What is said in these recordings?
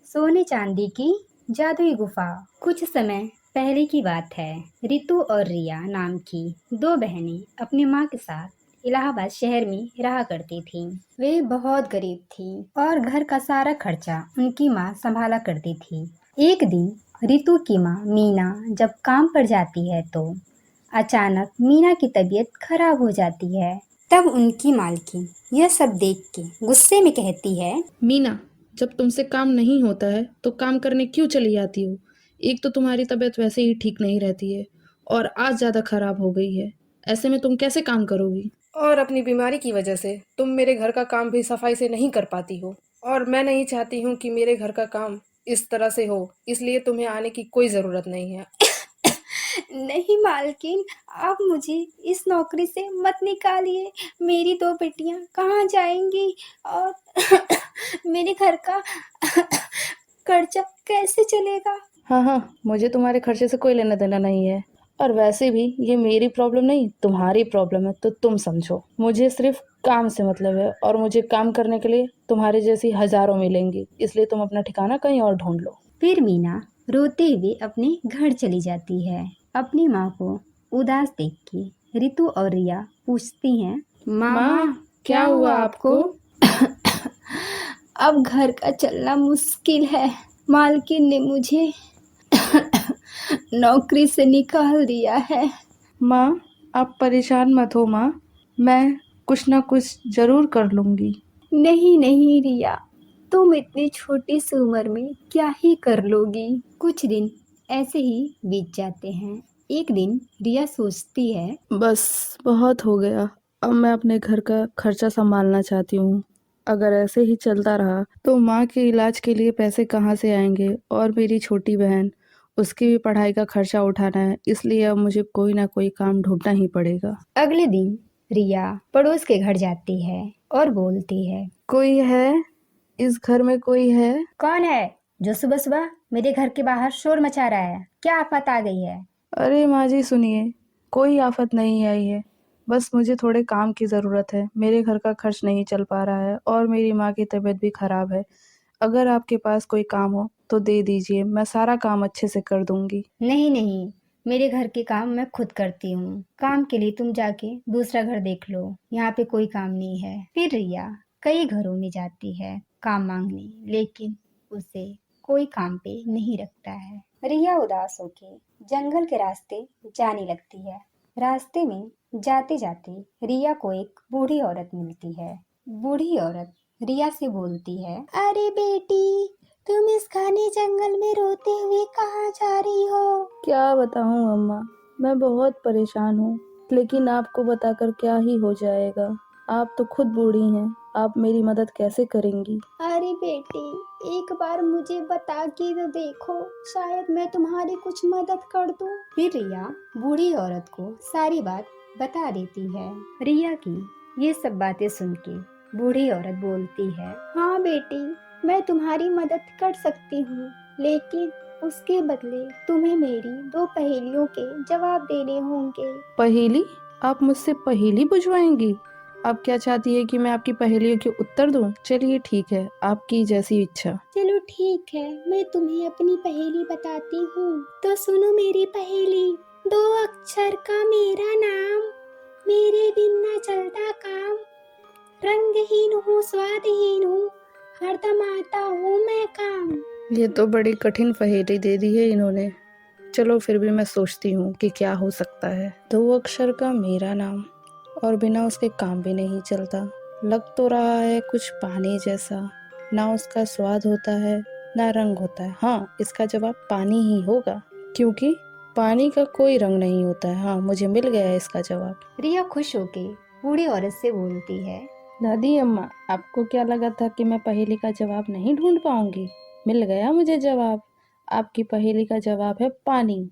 सोने चांदी की जादुई गुफा। कुछ समय पहले की बात है। रितु और रिया नाम की दो बहनें अपनी माँ के साथ इलाहाबाद शहर में रहा करती थीं। वे बहुत गरीब थीं और घर का सारा खर्चा उनकी माँ संभाला करती थी। एक दिन रितु की माँ मीना जब काम पर जाती है तो अचानक मीना की तबीयत खराब हो जाती है। तब उनकी मालकिन यह सब देख के गुस्से में कहती है, मीना, जब तुमसे काम नहीं होता है तो काम करने क्यों चली जाती हो? एक तो तुम्हारी तबीयत वैसे ही ठीक नहीं रहती है और आज ज़्यादा खराब हो गई है। ऐसे में तुम कैसे काम करोगी? और अपनी बीमारी की वजह से तुम मेरे घर का काम भी सफाई से नहीं कर पाती हो। और मैं नहीं चाहती हूँ कि मेरे घर का काम इस तरह से हो, इसलिए तुम्हें आने की कोई ज़रूरत नहीं है। नहीं मालकिन, आप मुझे इस नौकरी से मत निकालिए। मेरी दो बेटियां कहाँ जाएंगी और मेरे घर का खर्चा कैसे चलेगा? हाँ, मुझे तुम्हारे खर्चे से कोई लेना देना नहीं है। और वैसे भी ये मेरी प्रॉब्लम नहीं, तुम्हारी प्रॉब्लम है, तो तुम समझो। मुझे सिर्फ काम से मतलब है और मुझे काम करने के लिए तुम्हारे जैसी हजारों मिलेंगी, इसलिए तुम अपना ठिकाना कहीं और ढूंढ लो। फिर मीना रोते हुए अपने घर चली जाती है। अपनी माँ को उदास देख के रितु और रिया पूछती हैं, मामा माँ, क्या हुआ आपको? अब घर का चलना मुश्किल है। मालकिन ने मुझे नौकरी से निकाल दिया है। माँ, आप परेशान मत हो माँ, मैं कुछ ना कुछ जरूर कर लूँगी। नहीं नहीं रिया, तुम इतनी छोटी सी उम्र में क्या ही कर लोगी। कुछ दिन ऐसे ही बीत जाते हैं। एक दिन रिया सोचती है, बस बहुत हो गया, अब मैं अपने घर का खर्चा संभालना चाहती हूँ। अगर ऐसे ही चलता रहा तो माँ के इलाज के लिए पैसे कहाँ से आएंगे और मेरी छोटी बहन, उसकी भी पढ़ाई का खर्चा उठाना है, इसलिए अब मुझे कोई ना कोई काम ढूंढना ही पड़ेगा। अगले दिन रिया पड़ोस के घर जाती है और बोलती है, कोई है? इस घर में कोई है? कौन है जो सुबह सुबह मेरे घर के बाहर शोर मचा रहा है? क्या आफत आ गई है? अरे माँ जी सुनिए, कोई आफत नहीं आई है, बस मुझे थोड़े काम की ज़रूरत है। मेरे घर का खर्च नहीं चल पा रहा है और मेरी माँ की तबीयत भी खराब है। अगर आपके पास कोई काम हो तो दे दीजिए, मैं सारा काम अच्छे से कर दूंगी। नहीं नहीं, मेरे घर के काम मैं खुद करती हूँ। काम के लिए तुम जाके दूसरा घर देख लो, यहाँ पे कोई काम नहीं है। फिर रिया कई घरों में जाती है काम मांगने, लेकिन उसे कोई काम पे नहीं रखता है। रिया उदास होके जंगल के रास्ते जाने लगती है। रास्ते में जाते जाते रिया को एक बूढ़ी औरत मिलती है। बूढ़ी औरत रिया से बोलती है, अरे बेटी, तुम इस घने जंगल में रोते हुए कहाँ जा रही हो? क्या बताऊँ अम्मा, मैं बहुत परेशान हूँ, लेकिन आपको बताकर क्या ही हो जाएगा। आप तो खुद बूढ़ी हैं, आप मेरी मदद कैसे करेंगी? अरे बेटी, एक बार मुझे बता के तो देखो, शायद मैं तुम्हारी कुछ मदद कर दूं। फिर रिया बूढ़ी औरत को सारी बात बता देती है। रिया की ये सब बातें सुन के बूढ़ी औरत बोलती है, हाँ बेटी, मैं तुम्हारी मदद कर सकती हूँ, लेकिन उसके बदले तुम्हें मेरी दो पहेलियों के जवाब देने होंगे। पहेली? आप मुझसे पहेली बुझवाएंगी? आप क्या चाहती है कि मैं आपकी पहेलियों के उत्तर दूं? चलिए ठीक है, आपकी जैसी इच्छा। चलो ठीक है, मैं तुम्हें अपनी पहेली बताती हूँ। तो सुनो मेरी पहेली। दो अक्षर का मेरा नाम, मेरे बिन न चलता काम, रंगहीन हूँ स्वादहीन हूँ, हरदम आता हूँ मैं काम। ये तो बड़ी कठिन पहेली दे दी है इन्होंने। चलो फिर भी मैं सोचती हूँ कि क्या हो सकता है। दो अक्षर का मेरा नाम और बिना उसके काम भी नहीं चलता। लग तो रहा है कुछ पानी जैसा, ना उसका स्वाद होता है ना रंग होता है। हाँ, इसका जवाब पानी ही होगा, क्योंकि पानी का कोई रंग नहीं होता है। हाँ, मुझे मिल गया है इसका जवाब। रिया खुश होके बूढ़ी औरत से बोलती है, दादी अम्मा, आपको क्या लगा था कि मैं पहेली का जवाब नहीं ढूंढ पाऊंगी? मिल गया मुझे जवाब। आपकी पहेली का जवाब है पानी,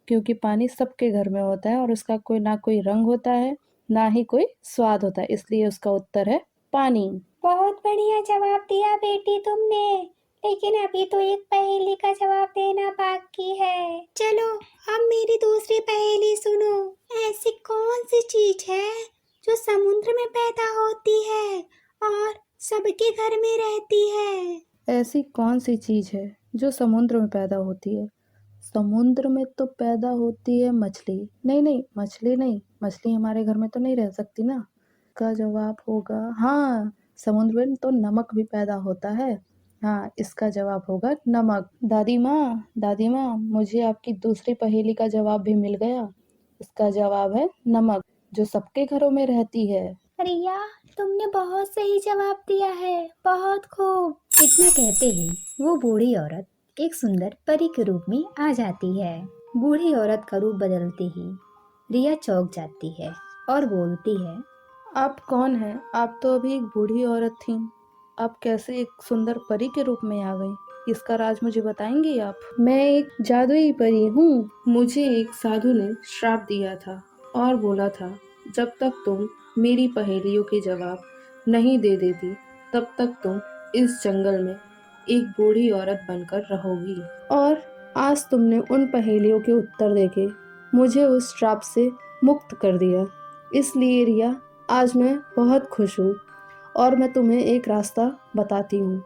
क्योंकि पानी सबके घर में होता है और उसका कोई ना कोई रंग होता है, ना ही कोई स्वाद होता है, इसलिए उसका उत्तर है पानी। बहुत बढ़िया जवाब दिया बेटी तुमने, लेकिन अभी तो एक पहेली का जवाब देना बाकी है। चलो अब मेरी दूसरी पहेली सुनो। ऐसी कौन सी चीज है जो समुद्र में पैदा होती है और सबके घर में रहती है? ऐसी कौन सी चीज़ है जो समुद्र में पैदा होती है? समुद्र में तो पैदा होती है मछली। नहीं, नहीं, मछली नहीं, मछली हमारे घर में तो नहीं रह सकती ना। इसका जवाब होगा हाँ, समुद्र में तो नमक भी पैदा होता है। हाँ, इसका जवाब होगा नमक। दादी माँ, मुझे आपकी दूसरी पहेली का जवाब भी मिल गया। इसका जवाब है नमक, जो सबके घरों में रहती है। रिया, तुमने बहुत सही जवाब दिया है, बहुत खूब। इतना कहते ही वो बूढ़ी औरत एक सुंदर परी के रूप में आ जाती है। बूढ़ी औरत का रूप बदलते ही रिया चौंक जाती है और बोलती है, आप कौन हैं? आप तो अभी एक बूढ़ी औरत थीं। आप कैसे एक सुंदर परी के रूप में आ गईं? इसका राज मुझे बताएंगी आप? मैं एक जादुई परी हूँ। मुझे एक साधु ने श्राप दिया था और बोला था, जब तक तुम मेरी पहेलियों के जवाब नहीं दे देती, तब तक तुम इस जंगल में एक बूढ़ी औरत बनकर रहोगी। और आज तुमने उन पहेलियों के उत्तर देके मुझे उस श्राप से मुक्त कर दिया। इसलिए रिया, आज मैं बहुत खुश हूँ और मैं तुम्हें एक रास्ता बताती हूँ।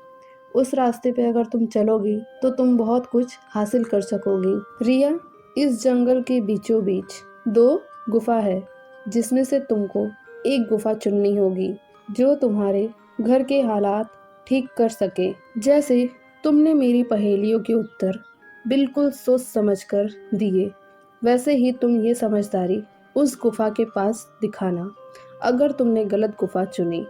उस रास्ते पे अगर तुम चलोगी तो तुम बहुत कुछ हासिल कर सकोगी। रिया, इस जंगल के बीचों बीच 2 गुफा है, जिसमें से तुमको एक गुफा चुननी होगी जो तुम्हारे घर के हालात ठीक कर सके। जैसे तुमने मेरी पहेलियों के उत्तर बिल्कुल सोच समझकर दिए, वैसे ही तुम ये समझदारी उस गुफा के पास दिखाना। अगर तुमने गलत गुफा चुनी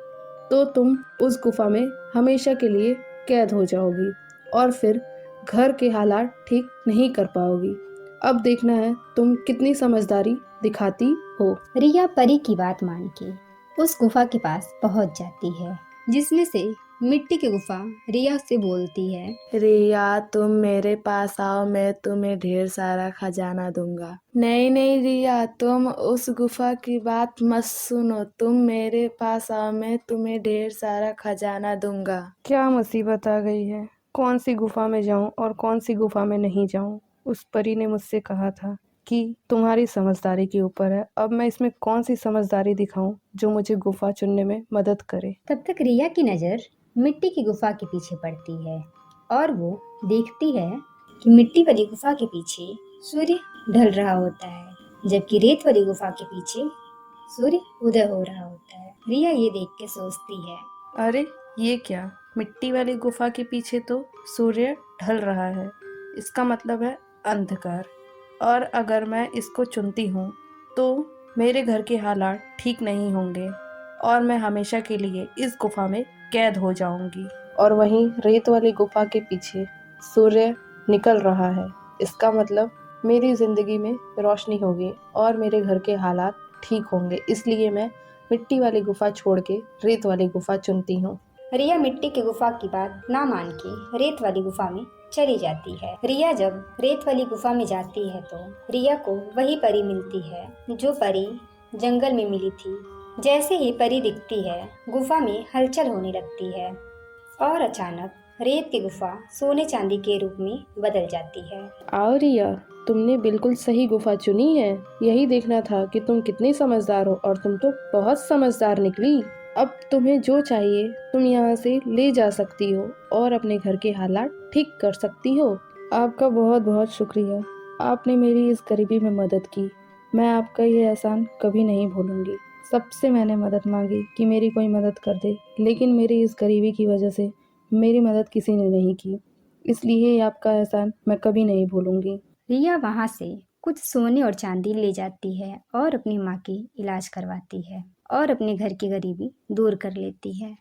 तो तुम उस गुफा में हमेशा के लिए कैद हो जाओगी और फिर घर के हालात ठीक नहीं कर पाओगी। अब देखना है तुम कितनी समझदारी दिखाती हो। रिया परी की बात मान के उस गुफा के पास पहुंच जाती है, जिसमें से मिट्टी की गुफा रिया से बोलती है, रिया, तुम मेरे पास आओ, मैं तुम्हें ढेर सारा खजाना दूंगा। नहीं नहीं रिया, तुम उस गुफा की बात मत सुनो, तुम मेरे पास आओ, मैं तुम्हें ढेर सारा खजाना दूंगा। क्या मुसीबत आ गई है? कौन सी गुफा में जाऊं और कौन सी गुफा में नहीं जाऊं? उस परी ने मुझसे कहा था कि तुम्हारी समझदारी के ऊपर है। अब मैं इसमें कौन सी समझदारी दिखाऊं जो मुझे गुफा चुनने में मदद करे? तब तक रिया की नज़र मिट्टी की गुफा के पीछे पड़ती है और वो देखती है कि मिट्टी वाली गुफा के पीछे सूर्य ढल रहा होता है, जबकि रेत वाली गुफा के पीछे सूर्य उदय हो रहा होता है। रिया ये देख के सोचती है, अरे ये क्या, मिट्टी वाली गुफा के पीछे तो सूर्य ढल रहा है, इसका मतलब है अंधकार। और अगर मैं इसको चुनती हूँ तो मेरे घर के हालात ठीक नहीं होंगे और मैं हमेशा के लिए इस गुफा में कैद हो जाऊंगी। और वहीं रेत वाली गुफा के पीछे सूर्य निकल रहा है, इसका मतलब मेरी जिंदगी में रोशनी होगी और मेरे घर के हालात ठीक होंगे। इसलिए मैं मिट्टी वाली गुफा छोड़ के रेत वाली गुफा चुनती हूँ। रिया मिट्टी की गुफा की बात ना मान के रेत वाली गुफा में चली जाती है। रिया जब रेत वाली गुफा में जाती है तो रिया को वही परी मिलती है जो परी जंगल में मिली थी। जैसे ही परी दिखती है, गुफा में हलचल होने लगती है और अचानक रेत की गुफा सोने चांदी के रूप में बदल जाती है। आओ रिया, तुमने बिल्कुल सही गुफा चुनी है। यही देखना था कि तुम कितनी समझदार हो और तुम तो बहुत समझदार निकली। अब तुम्हें जो चाहिए तुम यहाँ से ले जा सकती हो और अपने घर के हालात ठीक कर सकती हो। आपका बहुत बहुत शुक्रिया, आपने मेरी इस गरीबी में मदद की। मैं आपका ये एहसान कभी नहीं भूलूंगी। सबसे मैंने मदद मांगी कि मेरी कोई मदद कर दे, लेकिन मेरी इस गरीबी की वजह से मेरी मदद किसी ने नहीं की। इसलिए आपका एहसान मैं कभी नहीं भूलूंगी। रिया वहाँ से कुछ सोने और चांदी ले जाती है और अपनी माँ की इलाज करवाती है और अपने घर की गरीबी दूर कर लेती है।